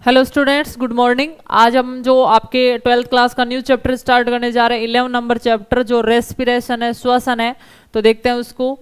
Hello students, good morning. आज हम जो आपके 12th क्लास का न्यू चैप्टर स्टार्ट करने जा रहे हैं, 11 नंबर चैप्टर जो रेस्पिरेशन है, श्वसन है। तो देखते हैं उसको।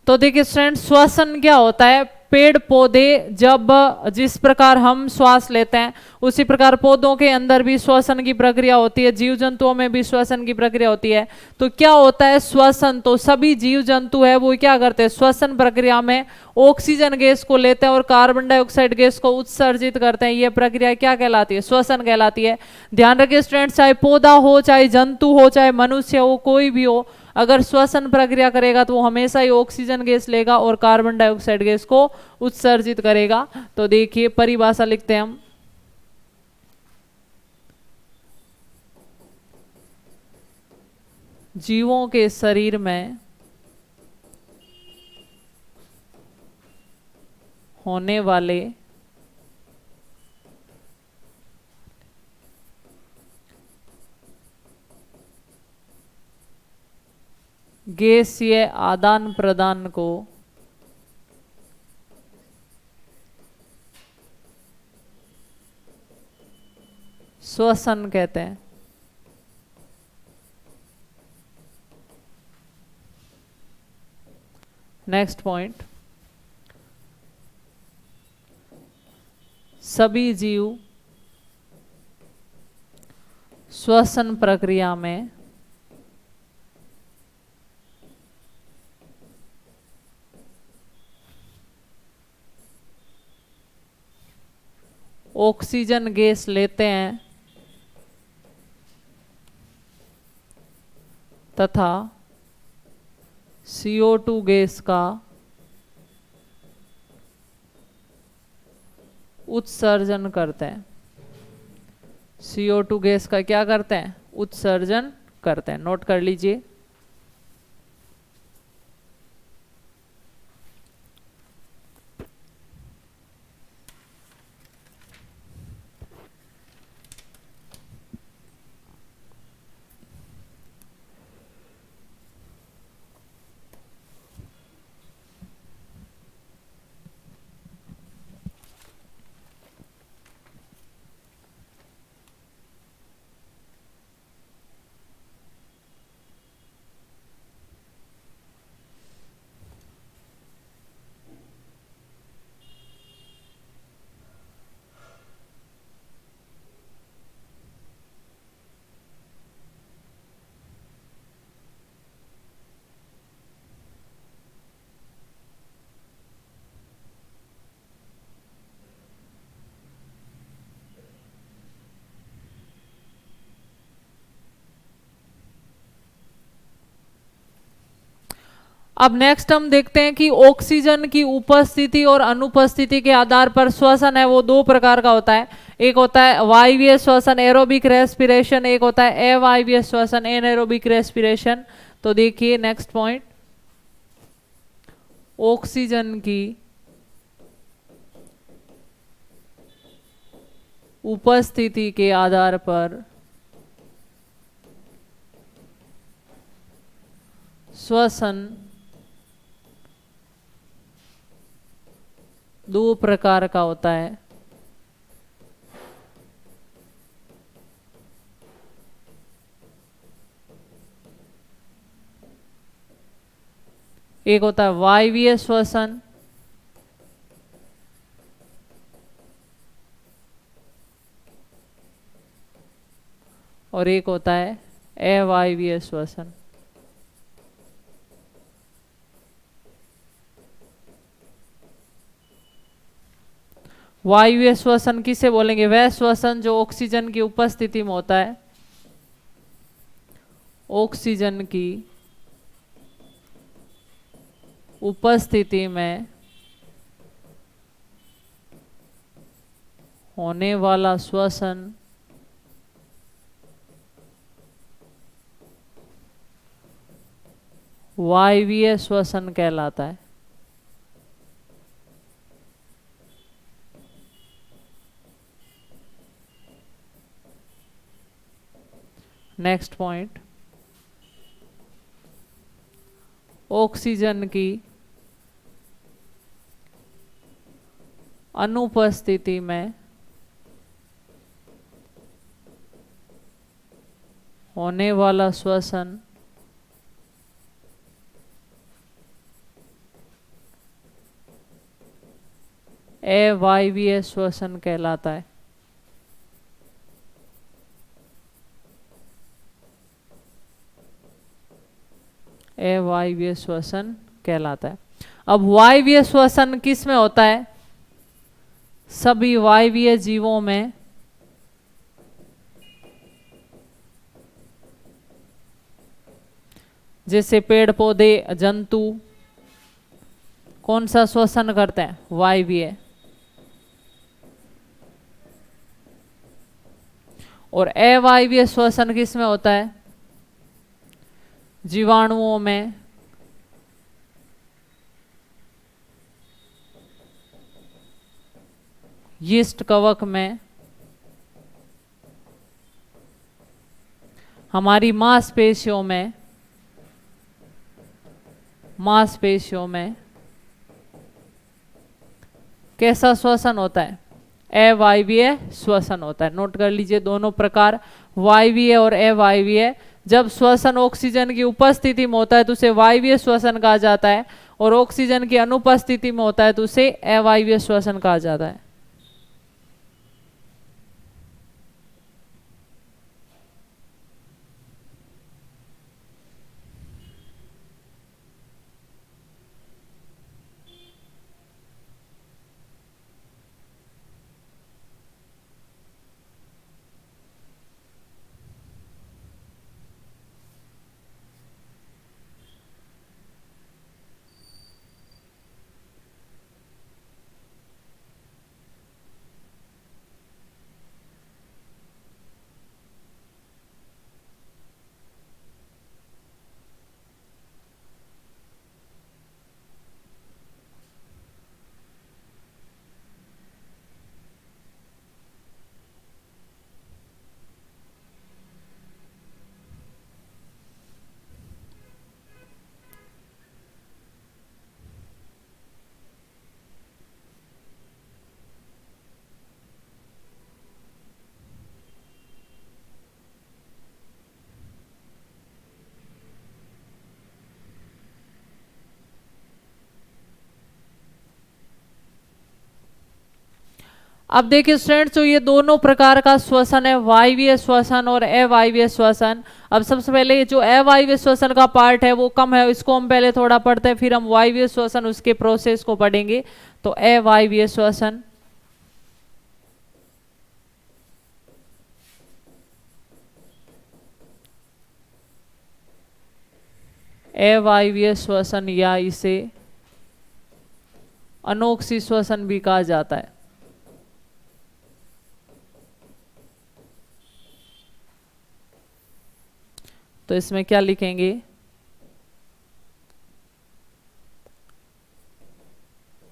तो देखिए स्टूडेंट्स, श्वसन क्या होता है। पेड़ पौधे जब जिस प्रकार हम श्वास लेते हैं उसी प्रकार पौधों के अंदर भी श्वसन की प्रक्रिया होती है, जीव जंतुओं में भी श्वसन की प्रक्रिया होती है। तो क्या होता है श्वसन, तो सभी जीव जंतु है वो क्या करते हैं, श्वसन प्रक्रिया में ऑक्सीजन गैस को लेते हैं और कार्बन डाइऑक्साइड गैस को उत्सर्जित करते हैं। यह प्रक्रिया क्या कहलाती है, श्वसन कहलाती है। ध्यान रखिए स्टूडेंट्स, चाहे पौधा हो, चाहे जंतु हो, चाहे मनुष्य हो, कोई भी हो, अगर श्वसन प्रक्रिया करेगा तो वो हमेशा ही ऑक्सीजन गैस लेगा और कार्बन डाइऑक्साइड गैस को उत्सर्जित करेगा। तो देखिए परिभाषा लिखते हैं हम। जीवों के शरीर में होने वाले गैसीय आदान प्रदान को श्वसन कहते हैं। नेक्स्ट पॉइंट, सभी जीव श्वसन प्रक्रिया में ऑक्सीजन गैस लेते हैं तथा CO2 गैस का उत्सर्जन करते हैं। CO2 गैस का क्या करते हैं, उत्सर्जन करते हैं। नोट कर लीजिए। अब नेक्स्ट हम देखते हैं कि ऑक्सीजन की उपस्थिति और अनुपस्थिति के आधार पर श्वसन है वो दो प्रकार का होता है। एक होता है वायवीय श्वसन एरोबिक रेस्पिरेशन, एक होता है अवायवीय श्वसन एनारोबिक रेस्पिरेशन। तो देखिए नेक्स्ट पॉइंट, ऑक्सीजन की उपस्थिति के आधार पर श्वसन दो प्रकार का होता है। एक होता है वायवीय श्वसन और एक होता है अवायवीय श्वसन। वायवीय श्वसन किसे बोलेंगे, वह श्वसन जो ऑक्सीजन की उपस्थिति में होता है। ऑक्सीजन की उपस्थिति में होने वाला श्वसन वायवीय श्वसन कहलाता है। नेक्स्ट पॉइंट, ऑक्सीजन की अनुपस्थिति में होने वाला श्वसन अवायवीय श्वसन कहलाता है। अवायवीय श्वसन कहलाता है। अब वायवीय श्वसन किस में होता है? सभी वायवीय जीवों में जैसे पेड़ पौधे जंतु कौन सा श्वसन करते हैं? वायवीय। और अवायवीय श्वसन किस में होता है? जीवाणुओं में, यीस्ट कवक में, हमारी मांसपेशियों में, कैसा श्वसन होता है? अवायवीय श्वसन होता है। नोट कर लीजिए दोनों प्रकार, वायवीय और अवायवीय। जब श्वसन ऑक्सीजन की उपस्थिति में होता है तो उसे वायवीय श्वसन कहा जाता है, और ऑक्सीजन की अनुपस्थिति में होता है तो उसे अवायवीय श्वसन कहा जाता है। अब देखिए स्टूडेंट्स, जो ये दोनों प्रकार का श्वसन है, वायवीय श्वसन और अवायवीय श्वसन। अब सबसे पहले ये जो अवायवीय श्वसन का पार्ट है वो कम है, इसको हम पहले थोड़ा पढ़ते हैं, फिर हम वायवीय श्वसन उसके प्रोसेस को पढ़ेंगे। तो अवायवीय श्वसन, अवायवीय श्वसन या इसे अनोक्सी श्वसन भी कहा जाता है। तो इसमें क्या लिखेंगे?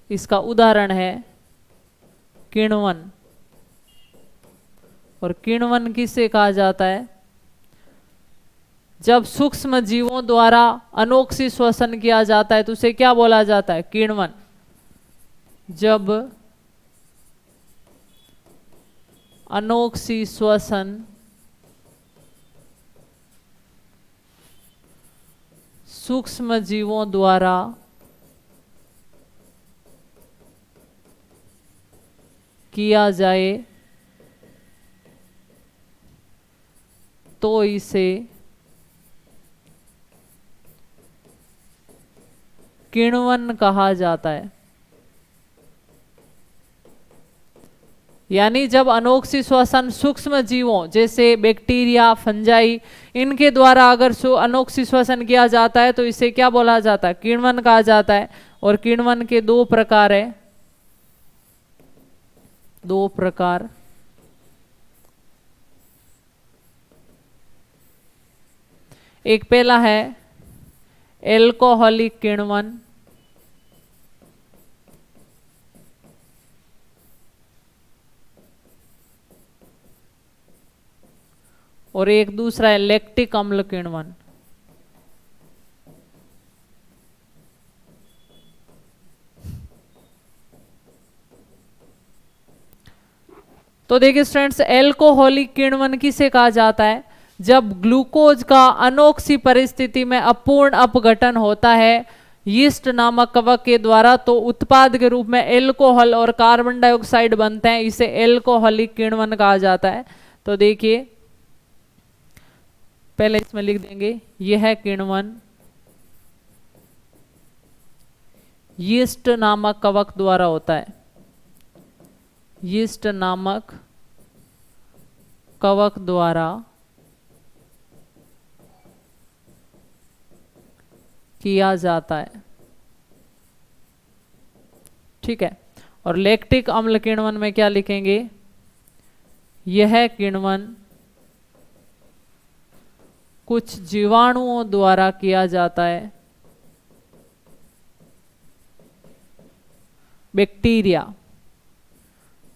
इसका उदाहरण है किण्वन। और किण्वन किसे कहा जाता है? जब सूक्ष्म जीवों द्वारा अनोक्सी श्वसन किया जाता है तो उसे क्या बोला जाता है? किण्वन। जब अनोक्सी श्वसन सूक्ष्म जीवों द्वारा किया जाए तो इसे किण्वन कहा जाता है। यानी जब अनोक्सी श्वसन सूक्ष्म जीवों जैसे बैक्टीरिया, फंजाई, इनके द्वारा अगर अनोक्सी श्वसन किया जाता है तो इसे क्या बोला जाता है? किण्वन कहा जाता है। और किण्वन के दो प्रकार है, दो प्रकार। एक पहला है एल्कोहलिक किण्वन, और एक दूसरा है लैक्टिक अम्ल किण्वन। तो देखिए स्टूडेंट्स, एल्कोहलिक किण्वन किसे कहा जाता है? जब ग्लूकोज का अनोक्सी परिस्थिति में अपूर्ण अपघटन होता है यीस्ट नामक कवक के द्वारा, तो उत्पाद के रूप में एल्कोहल और कार्बन डाइऑक्साइड बनते हैं, इसे एल्कोहलिक किण्वन कहा जाता है। तो देखिए पहले इसमें लिख देंगे, यह किण्वन यीस्ट नामक कवक द्वारा होता है, यीस्ट नामक कवक द्वारा किया जाता है। ठीक है। और लैक्टिक अम्ल किण्वन में क्या लिखेंगे? यह किण्वन कुछ जीवाणुओं द्वारा किया जाता है, बैक्टीरिया,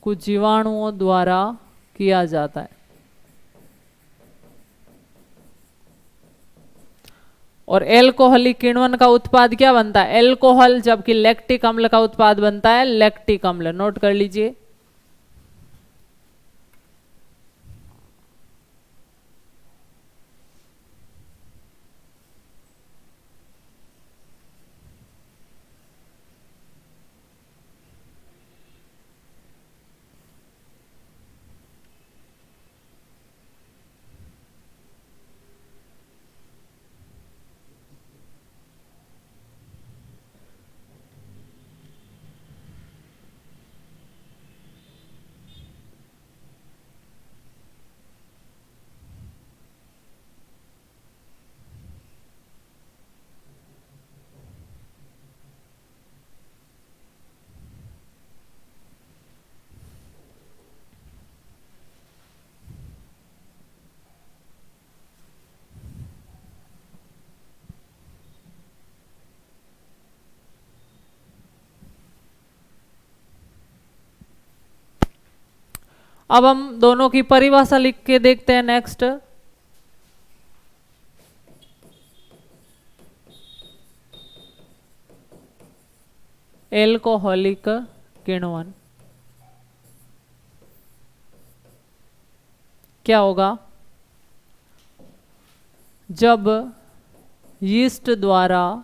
कुछ जीवाणुओं द्वारा किया जाता है। और एल्कोहलिक किण्वन का उत्पाद क्या बनता है? एल्कोहल, जबकि लैक्टिक अम्ल का उत्पाद बनता है लैक्टिक अम्ल। नोट कर लीजिए। अब हम दोनों की परिभाषा लिख के देखते हैं। नेक्स्ट, एल्कोहलिक किण्वन क्या होगा? जब यीस्ट द्वारा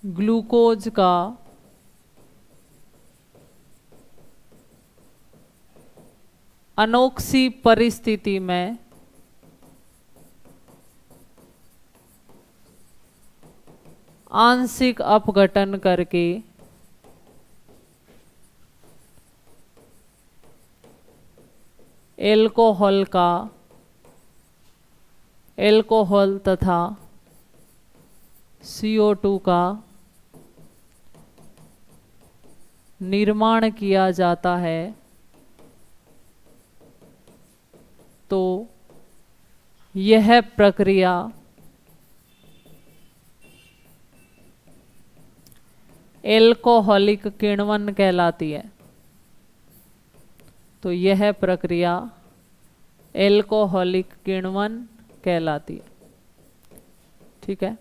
ग्लूकोज का अनोक्सी परिस्थिति में आंशिक अपघटन करके एल्कोहल तथा CO2 का निर्माण किया जाता है, तो यह प्रक्रिया एल्कोहलिक किण्वन कहलाती है। तो यह प्रक्रिया एल्कोहलिक किण्वन कहलाती है। ठीक है।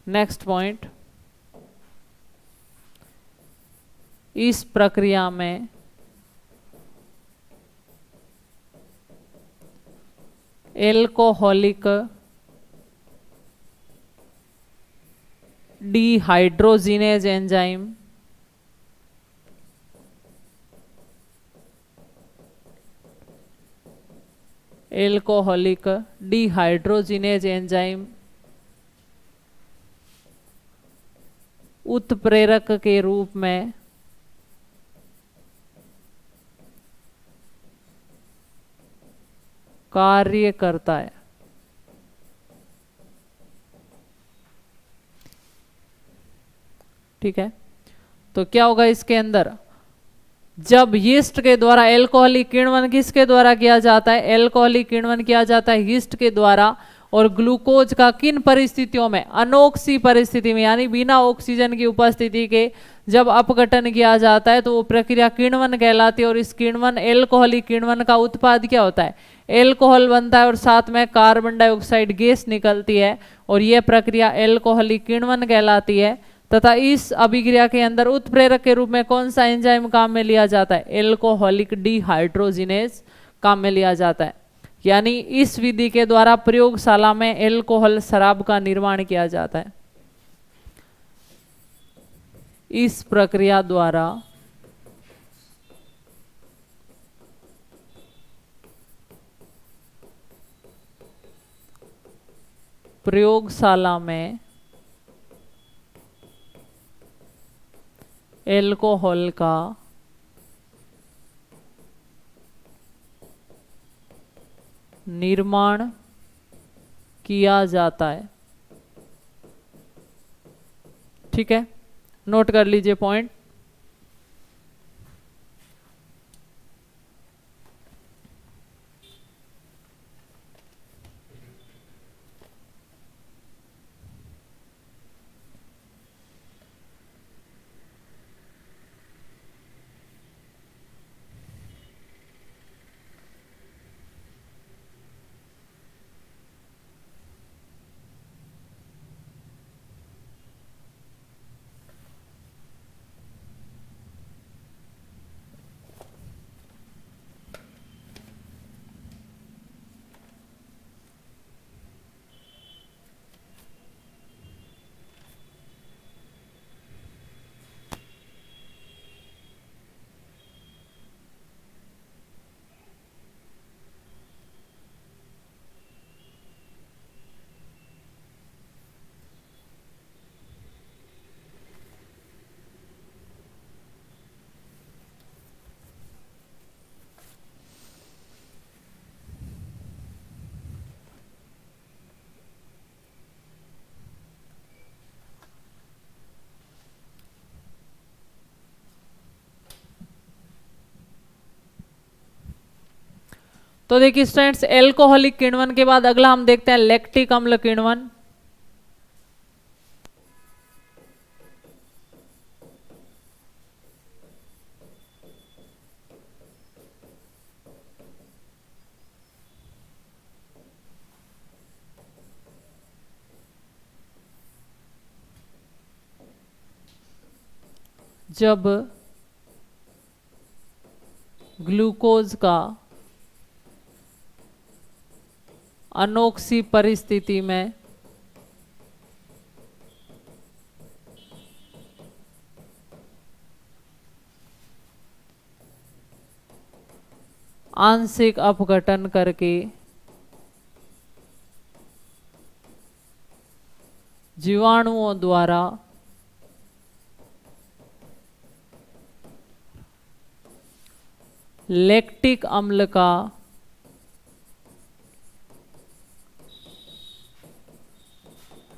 नेक्स्ट पॉइंट, इस प्रक्रिया में एल्कोहलिक डिहाइड्रोजिनेज एंजाइम उत्प्रेरक के रूप में कार्य करता है। ठीक है। तो क्या होगा इसके अंदर? जब यीस्ट के द्वारा एल्कोहलिक किण्वन किसके द्वारा किया जाता है? एल्कोहलिक किण्वन किया जाता है यीस्ट के द्वारा, और ग्लूकोज का किन परिस्थितियों में, अनोक्सी परिस्थिति में यानी बिना ऑक्सीजन की उपस्थिति के जब अपघटन किया जाता है तो वो प्रक्रिया किण्वन कहलाती है। और इस किण्वन, एल्कोहलिक किण्वन का उत्पाद क्या होता है, एल्कोहल बनता है और साथ में कार्बन डाइऑक्साइड गैस निकलती है और यह प्रक्रिया एल्कोहलिक किण्वन कहलाती है। तथा इस अभिक्रिया के अंदर उत्प्रेरक के रूप में कौन सा एंजाइम काम में लिया जाता है, एल्कोहलिक डिहाइड्रोजिनेज काम में लिया जाता है। यानी इस विधि के द्वारा प्रयोगशाला में एल्कोहल शराब का निर्माण किया जाता है। इस प्रक्रिया द्वारा प्रयोगशाला में एल्कोहल का निर्माण किया जाता है। ठीक है, नोट कर लीजिए पॉइंट। तो देखिए स्टूडेंट्स, एल्कोहलिक किण्वन के बाद अगला हम देखते हैं लैक्टिक अम्ल किण्वन। जब ग्लूकोज का अनोक्सी परिस्थिति में आंशिक अपघटन करके जीवाणुओं द्वारा लैक्टिक अम्ल का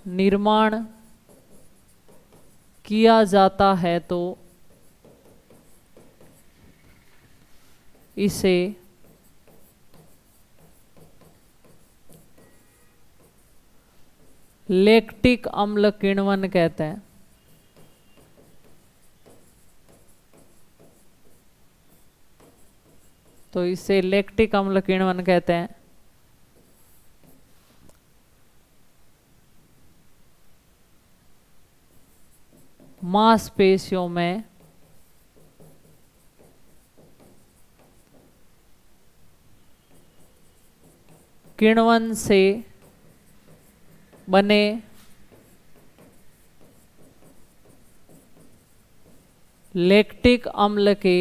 निर्माण किया जाता है तो इसे लैक्टिक अम्ल किण्वन कहते हैं। तो इसे लैक्टिक अम्ल किण्वन कहते हैं। मांसपेशियों में किण्वन से बने लैक्टिक अम्ल के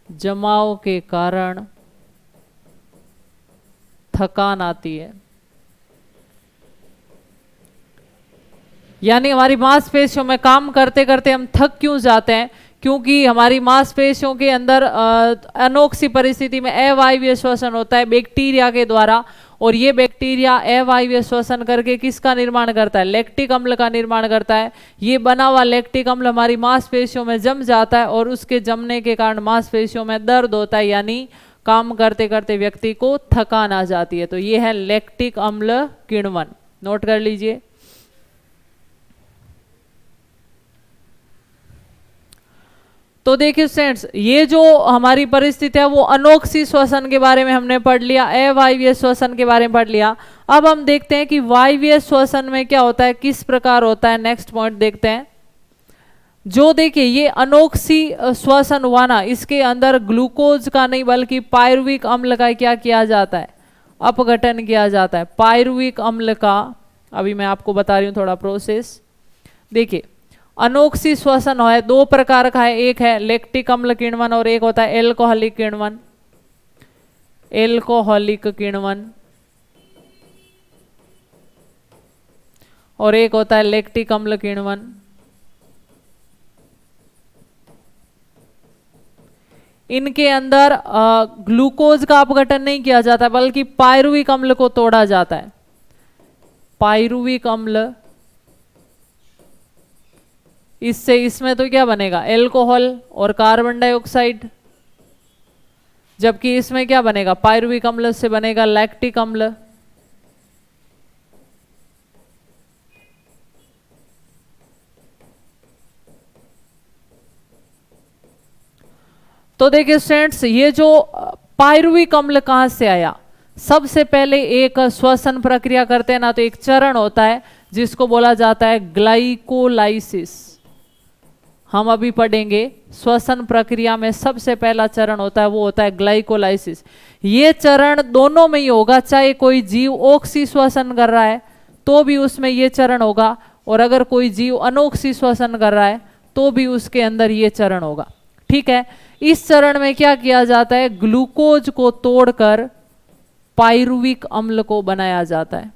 जमाव के कारण थकान आती है। यानी हमारी मांसपेशियों में काम करते करते हम थक क्यों जाते हैं, क्योंकि हमारी मांसपेशियों के अंदर अनोक्सी परिस्थिति में अवायवीय श्वसन होता है बैक्टीरिया के द्वारा, और ये बैक्टीरिया अवायवीय श्वसन करके किसका निर्माण करता है, लैक्टिक अम्ल का निर्माण करता है। ये बना हुआ लैक्टिक अम्ल हमारी मांसपेशियों में जम जाता है और उसके जमने के कारण मांसपेशियों में दर्द होता है, यानी काम करते करते व्यक्ति को थकान आ जाती है। तो ये है लैक्टिक अम्ल किण्वन, नोट कर लीजिए। तो देखिए स्टूडेंट्स, ये जो हमारी परिस्थिति है वो अनोक्सी श्वसन के बारे में हमने पढ़ लिया, अवायवीय श्वसन के बारे में पढ़ लिया। अब हम देखते हैं कि वायवीय श्वसन में क्या होता है, किस प्रकार होता है। नेक्स्ट पॉइंट देखते हैं। जो देखिए ये अनोक्सी श्वसन हुआ ना, इसके अंदर ग्लूकोज का नहीं बल्कि पायरुविक अम्ल का क्या किया जाता है, अपघटन किया जाता है। पायरुविक अम्ल का अभी मैं आपको बता रही हूँ थोड़ा प्रोसेस। देखिए अनोक्सी श्वसन है दो प्रकार का है, एक है लैक्टिक अम्ल किण्वन और एक होता है एल्कोहलिक किण्वन। एल्कोहलिक किण्वन और एक होता है लैक्टिक अम्ल किण्वन। इनके अंदर ग्लूकोज का अपघटन नहीं किया जाता बल्कि पायरुविक अम्ल को तोड़ा जाता है। पायरुविक अम्ल, इससे इसमें तो क्या बनेगा, एल्कोहल और कार्बन डाइऑक्साइड, जबकि इसमें क्या बनेगा, पायरुविक अम्ल से बनेगा लैक्टिक अम्ल। तो देखिए स्टूडेंट्स, ये जो पायरुविक अम्ल कहां से आया, सबसे पहले एक श्वसन प्रक्रिया करते हैं ना, तो एक चरण होता है जिसको बोला जाता है ग्लाइकोलाइसिस। हम अभी पढ़ेंगे श्वसन प्रक्रिया में सबसे पहला चरण होता है वो होता है ग्लाइकोलाइसिस। ये चरण दोनों में ही होगा, चाहे कोई जीव ऑक्सी श्वसन कर रहा है तो भी उसमें ये चरण होगा, और अगर कोई जीव अनोक्सी श्वसन कर रहा है तो भी उसके अंदर ये चरण होगा। ठीक है, इस चरण में क्या किया जाता है, ग्लूकोज को तोड़कर पायरुविक अम्ल को बनाया जाता है।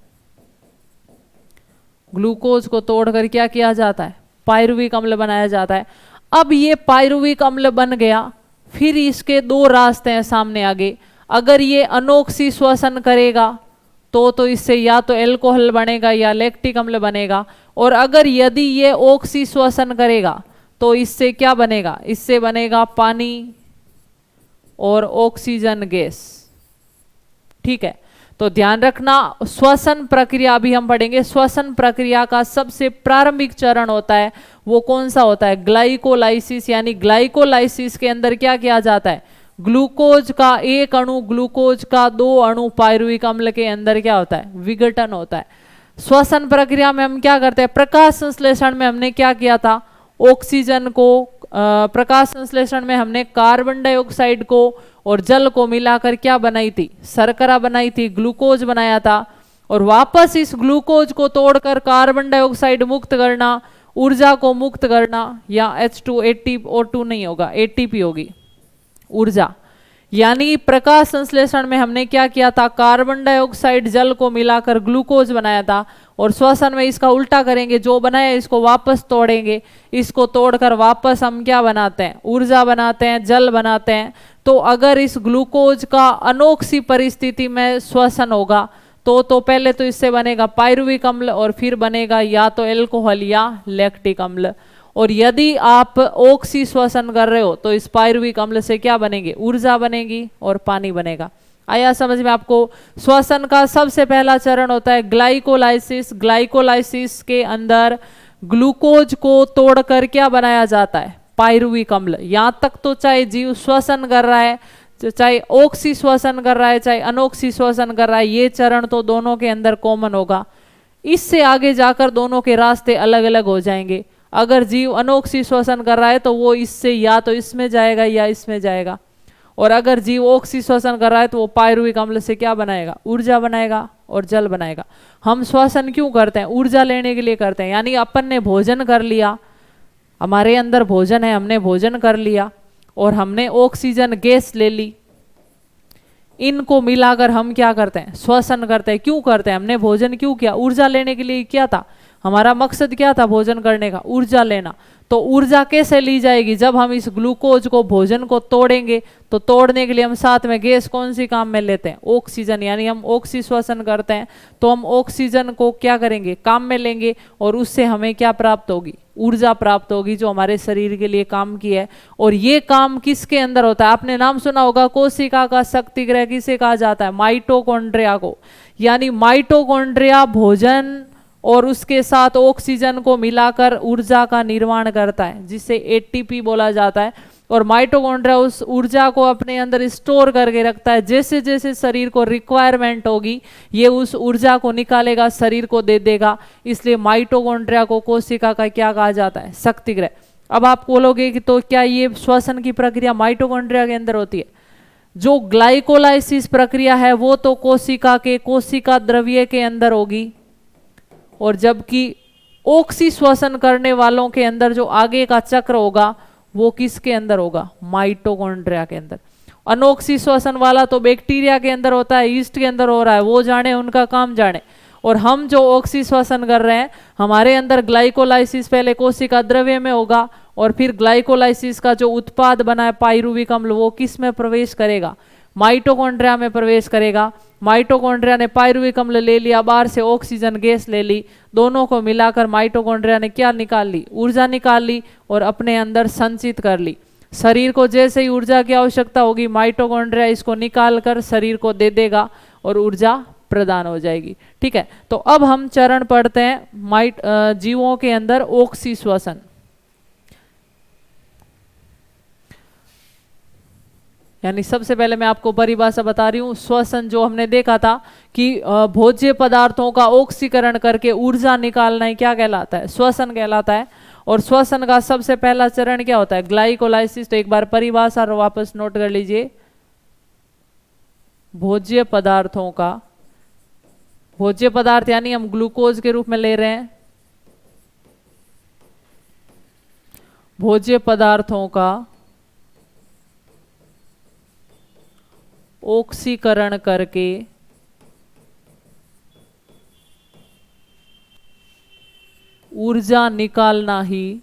ग्लूकोज को तोड़कर क्या किया जाता है, पायरुविक अम्ल बनाया जाता है। अब ये पायरुविक अम्ल बन गया, फिर इसके दो रास्ते हैं सामने आगे। अगर ये अनोक्सी श्वसन करेगा तो इससे या तो एल्कोहल बनेगा या लैक्टिक अम्ल बनेगा, और अगर यदि ये ऑक्सी श्वसन करेगा तो इससे क्या बनेगा, इससे बनेगा पानी और ऑक्सीजन गैस। ठीक है, तो ध्यान रखना, श्वसन प्रक्रिया अभी हम पढ़ेंगे। श्वसन प्रक्रिया का सबसे प्रारंभिक चरण होता है वो कौन सा होता है, ग्लाइकोलाइसिस। यानी ग्लाइकोलाइसिस के अंदर क्या किया जाता है, ग्लूकोज का एक अणु ग्लूकोज का दो अणु पायरुविक अम्ल के अंदर क्या होता है, विघटन होता है। श्वसन प्रक्रिया में हम क्या करते हैं, प्रकाश संश्लेषण में हमने क्या किया था, ऑक्सीजन को, प्रकाश संश्लेषण में हमने कार्बन डाइऑक्साइड को और जल को मिलाकर क्या बनाई थी, शर्करा बनाई थी, ग्लूकोज बनाया था। और वापस इस ग्लूकोज को तोड़कर कार्बन डाइऑक्साइड मुक्त करना, ऊर्जा को मुक्त करना, या H2O2 नहीं होगा, ATP होगी ऊर्जा। यानी प्रकाश संश्लेषण में हमने क्या किया था, कार्बन डाइऑक्साइड जल को मिलाकर ग्लूकोज बनाया था, और श्वसन में इसका उल्टा करेंगे, जो बनाया इसको वापस तोड़ेंगे, इसको तोड़कर वापस हम क्या बनाते हैं, ऊर्जा बनाते हैं, जल बनाते हैं। तो अगर इस ग्लूकोज का अनोक्सी परिस्थिति में श्वसन होगा तो पहले तो इससे बनेगा पायरुविक अम्ल और फिर बनेगा या तो एल्कोहल या लैक्टिक अम्ल। और यदि आप ऑक्सी श्वसन कर रहे हो तो इस पायरुविक अम्ल से क्या बनेंगे, ऊर्जा बनेगी और पानी बनेगा। आया समझ में आपको। श्वसन का सबसे पहला चरण होता है ग्लाइकोलाइसिस। ग्लाइकोलाइसिस के अंदर ग्लूकोज को तोड़कर क्या बनाया जाता है, पायरुविक अम्ल। यहाँ तक तो चाहे जीव श्वसन कर रहा है, चाहे ऑक्सी श्वसन कर रहा है, चाहे अनोक्सी श्वसन कर रहा है, ये चरण तो दोनों के अंदर कॉमन होगा। इससे आगे जाकर दोनों के रास्ते अलग अलग हो जाएंगे। अगर जीव अनोक्सी श्वसन कर रहा है तो वो इससे या तो इसमें जाएगा या इसमें जाएगा, और अगर जीव ऑक्सी श्वसन कर रहा है तो वो पायरुविक अम्ल से क्या बनाएगा, ऊर्जा बनाएगा और जल बनाएगा। हम श्वसन क्यों करते हैं, ऊर्जा लेने के लिए करते हैं। यानी अपन ने भोजन कर लिया, हमारे अंदर भोजन है, हमने भोजन कर लिया और हमने ऑक्सीजन गैस ले ली, इनको मिलाकर हम क्या करते हैं, श्वसन करते हैं। क्यों करते हैं, हमने भोजन क्यों किया, ऊर्जा लेने के लिए किया था। हमारा मकसद क्या था भोजन करने का? ऊर्जा लेना। तो ऊर्जा कैसे ली जाएगी? जब हम इस ग्लूकोज को, भोजन को तोड़ेंगे, तो तोड़ने के लिए हम साथ में गैस कौन सी काम में लेते हैं? ऑक्सीजन। यानी हम ऑक्सी श्वसन करते हैं, तो हम ऑक्सीजन को क्या करेंगे? काम में लेंगे, और उससे हमें क्या प्राप्त होगी? ऊर्जा प्राप्त होगी, जो हमारे शरीर के लिए काम की है। और ये काम किसके अंदर होता है? आपने नाम सुना होगा, कोशिका का शक्ति गृह किसे कहा जाता है? माइटोकॉन्ड्रिया को। यानी माइटोकॉन्ड्रिया भोजन और उसके साथ ऑक्सीजन को मिलाकर ऊर्जा का निर्माण करता है, जिसे एटीपी बोला जाता है। और माइटोकॉन्ड्रिया उस ऊर्जा को अपने अंदर स्टोर करके रखता है। जैसे जैसे शरीर को रिक्वायरमेंट होगी, ये उस ऊर्जा को निकालेगा, शरीर को दे देगा। इसलिए माइटोकॉन्ड्रिया को कोशिका का क्या कहा जाता है? शक्ति गृह। अब आप बोलोगे कि तो क्या ये श्वसन की प्रक्रिया माइटोकॉन्ड्रिया के अंदर होती है? जो ग्लाइकोलाइसिस प्रक्रिया है वो तो कोशिका के कोशिका द्रव्य के अंदर होगी, और जबकि ऑक्सी श्वसन करने वालों के अंदर जो आगे का चक्र होगा वो किसके अंदर होगा? माइटोकॉन्ड्रिया के अंदर। अनोक्सी श्वसन वाला तो बैक्टीरिया के अंदर होता है, ईस्ट के अंदर हो रहा है, वो जाने, उनका काम जाने। और हम जो ऑक्सी श्वसन कर रहे हैं, हमारे अंदर ग्लाइकोलाइसिस पहले कोशिका द्रव्य में होगा, और फिर ग्लाइकोलाइसिस का जो उत्पाद बना है पाइरुविक अम्ल, वो किस में प्रवेश करेगा? माइटोकॉन्ड्रिया में प्रवेश करेगा। माइटोकॉन्ड्रिया ने पाइरुविक अम्ल ले लिया, बाहर से ऑक्सीजन गैस ले ली, दोनों को मिलाकर माइटोकॉन्ड्रिया ने क्या निकाल ली? ऊर्जा निकाल ली, और अपने अंदर संचित कर ली। शरीर को जैसे ही ऊर्जा की आवश्यकता होगी, माइटोकॉन्ड्रिया इसको निकाल कर शरीर को दे देगा, और ऊर्जा प्रदान हो जाएगी। ठीक है, तो अब हम चरण पढ़ते हैं जीवों के अंदर ऑक्सी श्वसन। यानी सबसे पहले मैं आपको परिभाषा बता रही हूँ। श्वसन जो हमने देखा था कि भोज्य पदार्थों का ऑक्सीकरण करके ऊर्जा निकालना ही क्या कहलाता है? श्वसन कहलाता है। और श्वसन का सबसे पहला चरण क्या होता है? ग्लाइकोलाइसिस। तो एक बार परिभाषा वापस नोट कर लीजिए। भोज्य पदार्थों का, भोज्य पदार्थ यानी हम ग्लूकोज के रूप में ले रहे हैं, भोज्य पदार्थों का ऑक्सीकरण करके ऊर्जा निकालना ही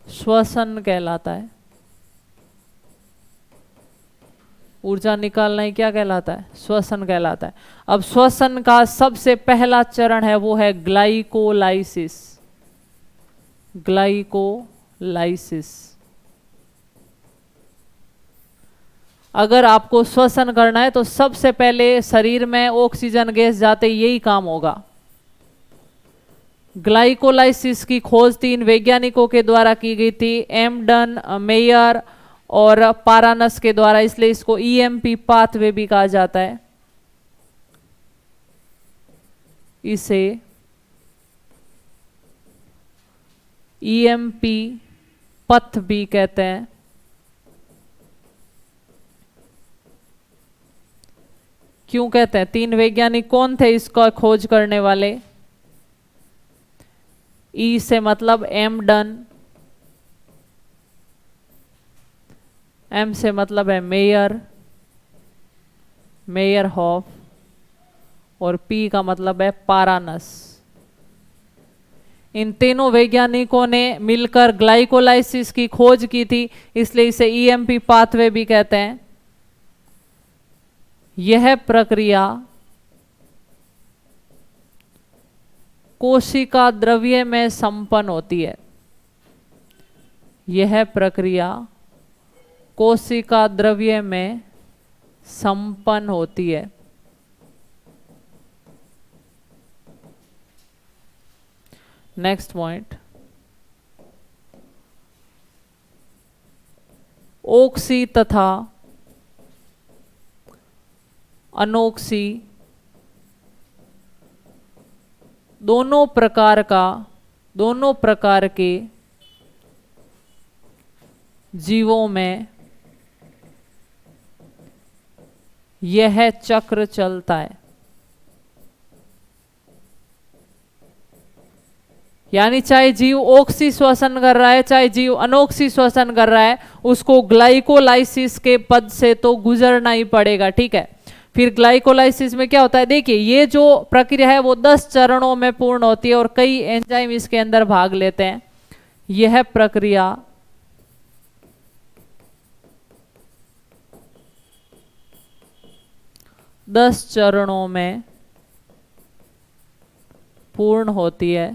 श्वसन कहलाता है। ऊर्जा निकालना ही क्या कहलाता है? श्वसन कहलाता है। अब श्वसन का सबसे पहला चरण है वो है ग्लाइकोलाइसिस। ग्लाइकोलाइसिस। अगर आपको श्वसन करना है तो सबसे पहले शरीर में ऑक्सीजन गैस जाते यही काम होगा। ग्लाइकोलाइसिस की खोज 3 वैज्ञानिकों के द्वारा की गई थी, एमडन, मेयर और पारानस के द्वारा, इसलिए इसको ईएमपी पाथवे भी कहा जाता है। इसे ईएमपी पथ भी कहते हैं। क्यों कहते हैं? 3 वैज्ञानिक कौन थे इसका खोज करने वाले? ई से मतलब एमडन, एम से मतलब है मेयर, मेयरहॉफ, और पी का मतलब है पारानस। इन तीनों वैज्ञानिकों ने मिलकर ग्लाइकोलाइसिस की खोज की थी, इसलिए इसे ईएमपी पाथवे भी कहते हैं। यह प्रक्रिया कोशिका द्रव्य में संपन्न होती है। यह प्रक्रिया कोशिका द्रव्य में संपन्न होती है। नेक्स्ट पॉइंट, ऑक्सी तथा अनोक्सी दोनों प्रकार के जीवों में यह चक्र चलता है। यानी चाहे जीव ऑक्सी श्वसन कर रहा है, चाहे जीव अनोक्सी श्वसन कर रहा है, उसको ग्लाइकोलाइसिस के पद से तो गुजरना ही पड़ेगा। ठीक है, फिर ग्लाइकोलाइसिस में क्या होता है, देखिए ये जो प्रक्रिया है वो 10 चरणों में पूर्ण होती है और कई एंजाइम इसके अंदर भाग लेते हैं। यह प्रक्रिया 10 चरणों में पूर्ण होती है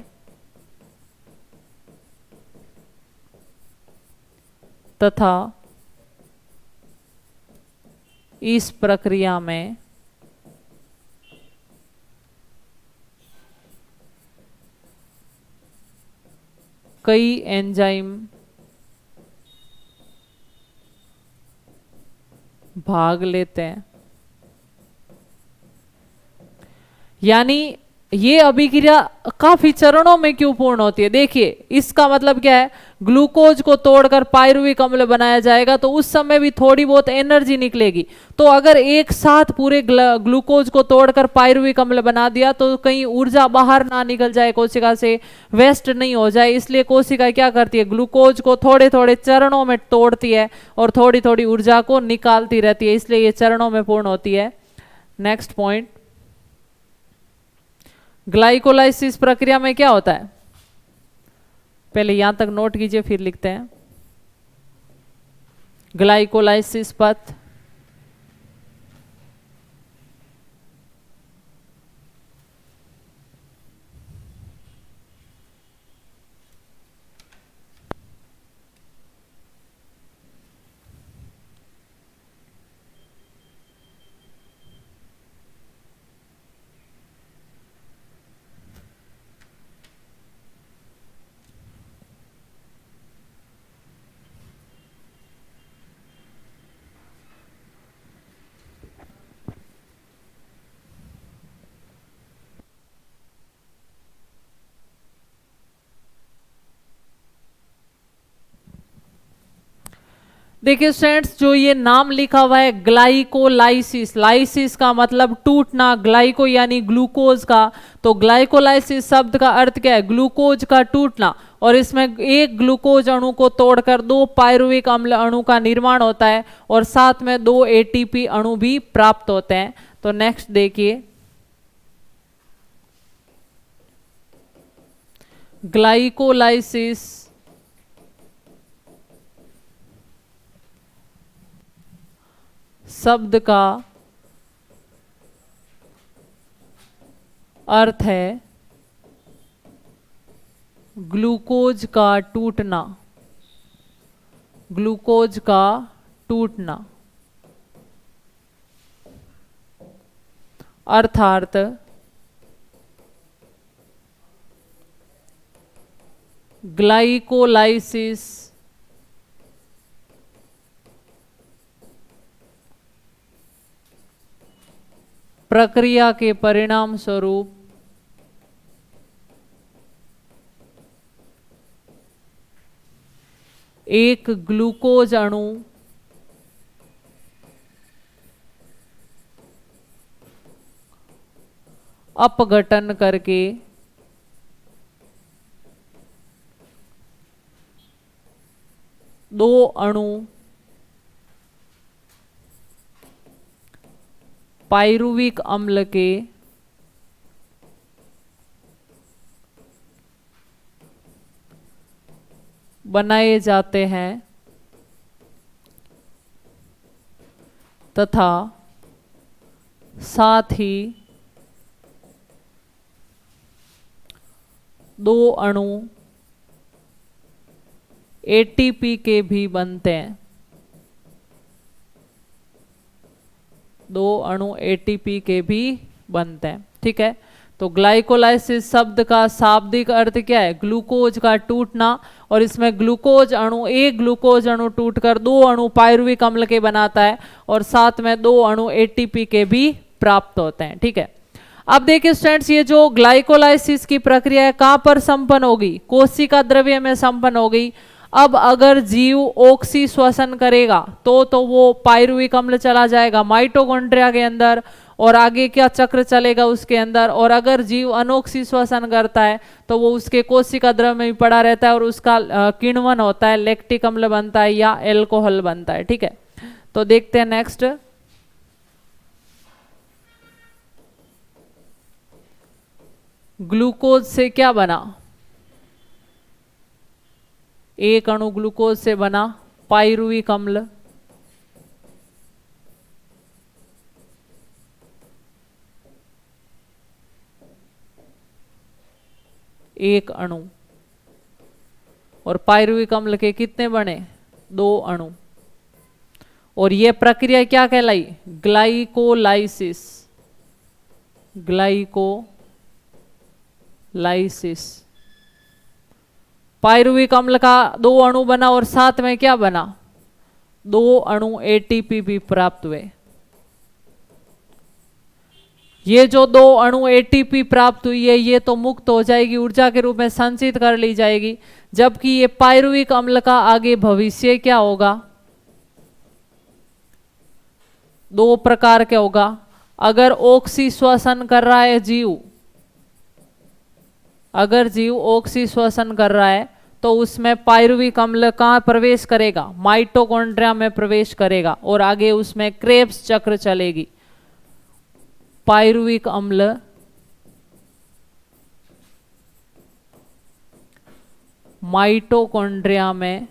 तथा इस प्रक्रिया में कई एंजाइम भाग लेते हैं। यानी ये अभिक्रिया काफी चरणों में क्यों पूर्ण होती है, देखिए इसका मतलब क्या है, ग्लूकोज को तोड़कर पायरुविक अम्ल बनाया जाएगा तो उस समय भी थोड़ी बहुत एनर्जी निकलेगी। तो अगर एक साथ पूरे ग्लूकोज को तोड़कर पायरुविक अम्ल बना दिया तो कहीं ऊर्जा बाहर ना निकल जाए, कोशिका से वेस्ट नहीं हो जाए, इसलिए कोशिका क्या करती है, ग्लूकोज को थोड़े थोड़े चरणों में तोड़ती है और थोड़ी थोड़ी ऊर्जा को निकालती रहती है, इसलिए ये चरणों में पूर्ण होती है। नेक्स्ट पॉइंट, ग्लाइकोलाइसिस प्रक्रिया में क्या होता है, पहले यहां तक नोट कीजिए फिर लिखते हैं। ग्लाइकोलाइसिस पथ देखिए स्टूडेंट्स, जो ये नाम लिखा हुआ है ग्लाइकोलाइसिस, लाइसिस का मतलब टूटना, ग्लाइको यानी ग्लूकोज का, तो ग्लाइकोलाइसिस शब्द का अर्थ क्या है, ग्लूकोज का टूटना। और इसमें एक ग्लूकोज अणु को तोड़कर 2 पायरुविक अम्ल अणु का निर्माण होता है और साथ में 2 एटीपी अणु भी प्राप्त होते हैं। तो नेक्स्ट देखिए, ग्लाइकोलाइसिस शब्द का अर्थ है ग्लूकोज का टूटना, ग्लूकोज का टूटना, अर्थात ग्लाइकोलाइसिस प्रक्रिया के परिणाम स्वरूप एक ग्लूकोज अणु अपघटन करके दो अणु पायरुविक अम्ल के बनाए जाते हैं तथा साथ ही 2 अणु एटीपी के भी बनते हैं, 2 अणु एटीपी के भी बनते हैं। ठीक है, तो ग्लाइकोलाइसिस शब्द का शाब्दिक अर्थ क्या है, ग्लूकोज का टूटना, और इसमें ग्लूकोज अणु, एक ग्लूकोज अणु टूटकर 2 अणु पायरुविक अम्ल के बनाता है और साथ में 2 अणु एटीपी के भी प्राप्त होते हैं। ठीक है, अब देखिए स्टूडेंट्स, ये जो ग्लाइकोलाइसिस की प्रक्रिया है कहां पर संपन्न होगी, कोशिका द्रव्य में संपन्न होगी। अब अगर जीव ऑक्सी श्वसन करेगा तो वो पायरुविक अम्ल चला जाएगा माइटोकॉन्ड्रिया के अंदर और आगे क्या चक्र चलेगा उसके अंदर, और अगर जीव अनोक्सी श्वसन करता है तो वो उसके कोशिका द्रव्य में भी पड़ा रहता है और उसका किण्वन होता है, लैक्टिक अम्ल बनता है या एल्कोहल बनता है। ठीक है, तो देखते हैं नेक्स्ट, ग्लूकोज से क्या बना? एक अणु ग्लूकोज से बना पायरुविक अम्ल। एक अणु। और पायरुविक अम्ल के कितने बने? 2 अणु। और ये प्रक्रिया क्या कहलाई? ग्लाइकोलाइसिस। ग्लाइकोलाइसिस। पायरुविक अम्ल का 2 अणु बना और साथ में क्या बना? 2 अणु एटीपी भी प्राप्त हुए। ये जो 2 अणु एटीपी प्राप्त हुई है ये तो मुक्त हो जाएगी, ऊर्जा के रूप में संचित कर ली जाएगी, जबकि ये पायरुविक अम्ल का आगे भविष्य क्या होगा? 2 प्रकार के होगा। अगर ऑक्सी श्वसन कर रहा है जीव, अगर जीव ऑक्सी श्वसन कर रहा है तो उसमें पायरुविक अम्ल कहाँ प्रवेश करेगा? माइटोकॉन्ड्रिया में प्रवेश करेगा और आगे उसमें क्रेब्स चक्र चलेगी। पायरुविक अम्ल माइटोकॉन्ड्रिया में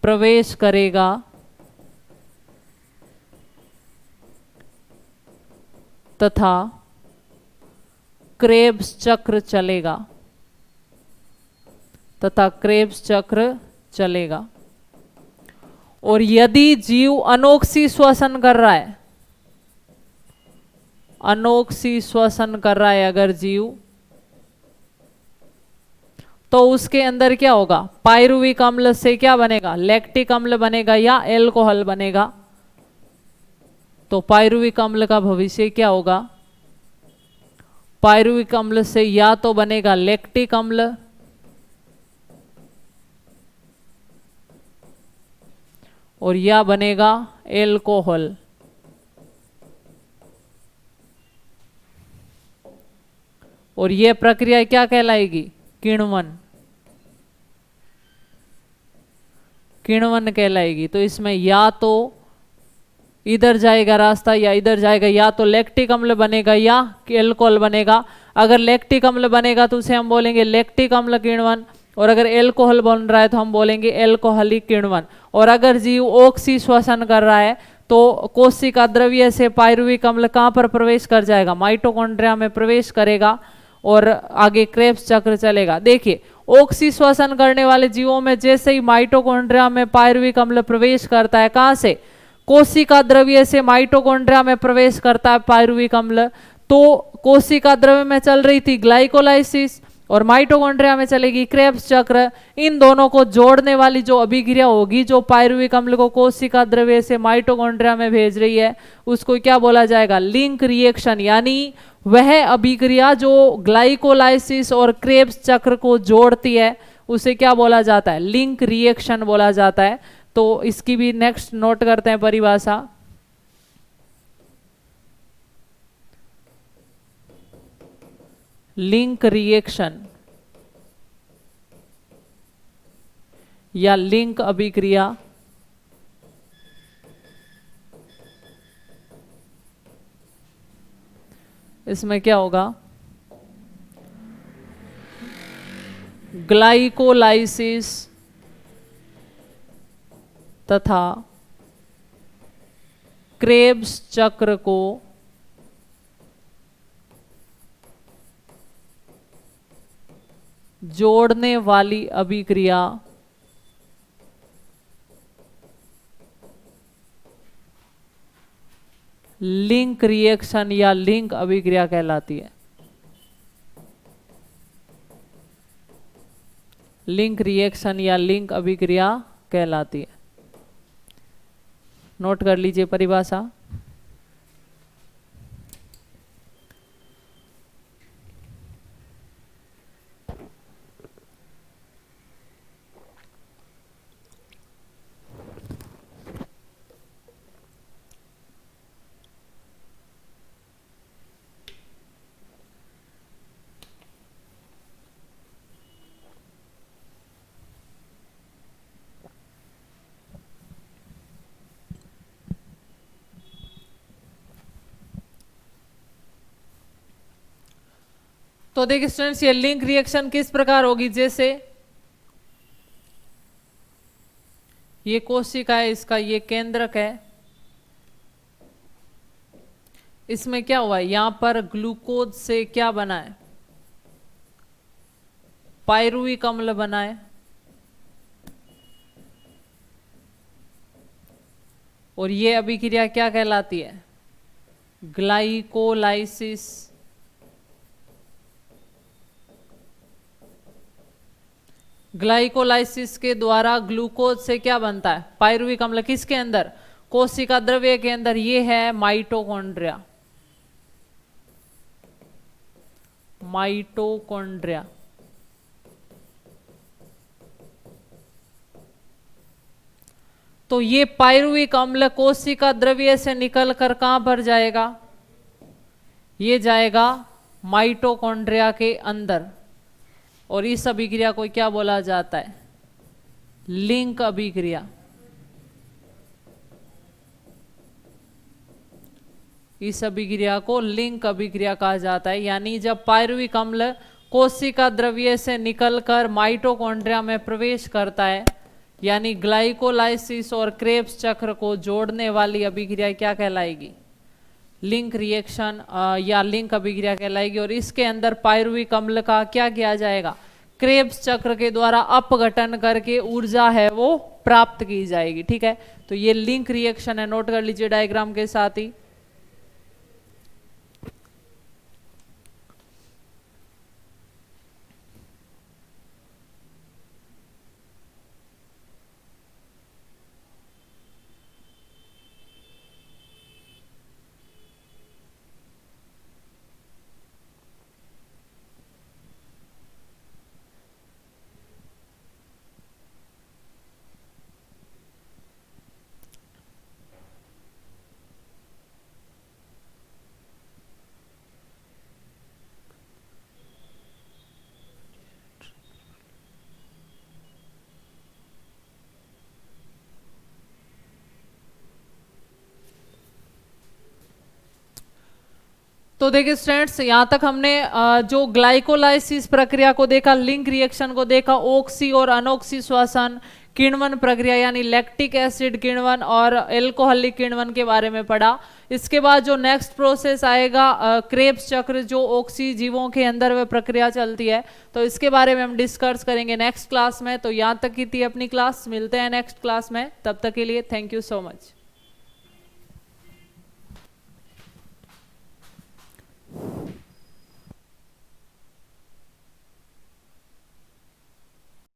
प्रवेश करेगा तथा क्रेब्स चक्र चलेगा, और यदि जीव अनोक्सी श्वसन कर रहा है, अनोक्सी श्वसन कर रहा है अगर जीव, तो उसके अंदर क्या होगा? पायरुविक अम्ल से क्या बनेगा? लैक्टिक अम्ल बनेगा या एल्कोहल बनेगा। तो पायरुविक अम्ल का भविष्य क्या होगा? पायरुविक अम्ल से या तो बनेगा लैक्टिक अम्ल और या बनेगा एल्कोहल। और यह प्रक्रिया क्या कहलाएगी? किण्वन। किण्वन कहलाएगी। तो इसमें या तो इधर जाएगा रास्ता या इधर जाएगा, या तो लैक्टिक अम्ल बनेगा या एल्कोहल बनेगा। अगर लैक्टिक अम्ल बनेगा तो उसे हम बोलेंगे लैक्टिक अम्ल किण्वन, और अगर एल्कोहल बन रहा है तो हम बोलेंगे एल्कोहलिक किण्वन। और अगर जीव ऑक्सी श्वसन कर रहा है तो कोशिका द्रव्य से पायरुविक अम्ल कहाँ पर प्रवेश कर जाएगा? माइटोकॉन्ड्रिया में प्रवेश करेगा और आगे क्रेब्स चक्र चलेगा। देखिए, ऑक्सी श्वसन करने वाले जीवों में जैसे ही माइटोकॉन्ड्रिया में पायरुविक अम्ल प्रवेश करता है, कहाँ से? कोशिका द्रव्य से माइटोकॉन्ड्रिया में प्रवेश करता है पायरुविक अम्ल। तो कोशिका द्रव्य में चल रही थी ग्लाइकोलाइसिस और माइटोकॉन्ड्रिया में चलेगी क्रेब्स चक्र। इन दोनों को जोड़ने वाली जो अभिक्रिया होगी, जो पायरुविक अम्ल को कोशिका द्रव्य से माइटोकॉन्ड्रिया में भेज रही है, उसको क्या बोला जाएगा? Link reaction. यानी वह अभिक्रिया जो ग्लाइकोलाइसिस और क्रेब्स चक्र को जोड़ती है उसे क्या बोला जाता है? लिंक रिएक्शन बोला जाता है। तो इसकी भी नेक्स्ट नोट करते हैं परिभाषा। लिंक रिएक्शन या लिंक अभिक्रिया इसमें क्या होगा? ग्लाइकोलाइसिस तथा क्रेब्स चक्र को जोड़ने वाली अभिक्रिया लिंक रिएक्शन या लिंक अभिक्रिया कहलाती है। लिंक रिएक्शन या लिंक अभिक्रिया कहलाती है। नोट कर लीजिए परिभाषा। तो देखिए स्टूडेंट्स, ये लिंक रिएक्शन किस प्रकार होगी, जैसे ये कोशिका है, इसका ये केंद्रक है, इसमें क्या हुआ है, यहां पर ग्लूकोज से क्या बना है, पायरुविक अम्ल बना है, और ये अभिक्रिया क्या कहलाती है, ग्लाइकोलाइसिस। ग्लाइकोलाइसिस के द्वारा ग्लूकोज से क्या बनता है, पायरुविक अम्ल, किसके अंदर, कोशिका द्रव्य के अंदर, ये है माइटोकॉन्ड्रिया। माइटोकॉन्ड्रिया। तो ये पायरुविक अम्ल कोशिका द्रव्य से निकलकर कहां पर जाएगा, ये जाएगा माइटोकॉन्ड्रिया के अंदर, और इस अभिक्रिया को क्या बोला जाता है, लिंक अभिक्रिया। इस अभिक्रिया को लिंक अभिक्रिया कहा जाता है। यानी जब पायरुविक अम्ल कोशिका द्रव्य से निकलकर माइटोकॉन्ड्रिया में प्रवेश करता है, यानी ग्लाइकोलाइसिस और क्रेब्स चक्र को जोड़ने वाली अभिक्रिया क्या कहलाएगी, लिंक रिएक्शन या लिंक अभिक्रिया कहलाएगी। और इसके अंदर पायरुविक अम्ल का क्या किया जाएगा, क्रेब्स चक्र के द्वारा अपघटन करके ऊर्जा है वो प्राप्त की जाएगी। ठीक है, तो ये लिंक रिएक्शन है, नोट कर लीजिए डायग्राम के साथ ही। तो देखिए स्टूडेंट्स, यहाँ तक हमने जो ग्लाइकोलाइसिस प्रक्रिया को देखा, लिंक रिएक्शन को देखा, ऑक्सी और अनऑक्सी श्वसन, किण्वन प्रक्रिया यानी लैक्टिक एसिड किण्वन और एल्कोहलिक किण्वन के बारे में पढ़ा। इसके बाद जो नेक्स्ट प्रोसेस आएगा क्रेब्स चक्र, जो ऑक्सी जीवों के अंदर वह प्रक्रिया चलती है, तो इसके बारे में हम डिस्कस करेंगे नेक्स्ट क्लास में। तो यहाँ तक की थी अपनी क्लास, मिलते हैं नेक्स्ट क्लास में, तब तक के लिए थैंक यू सो मच।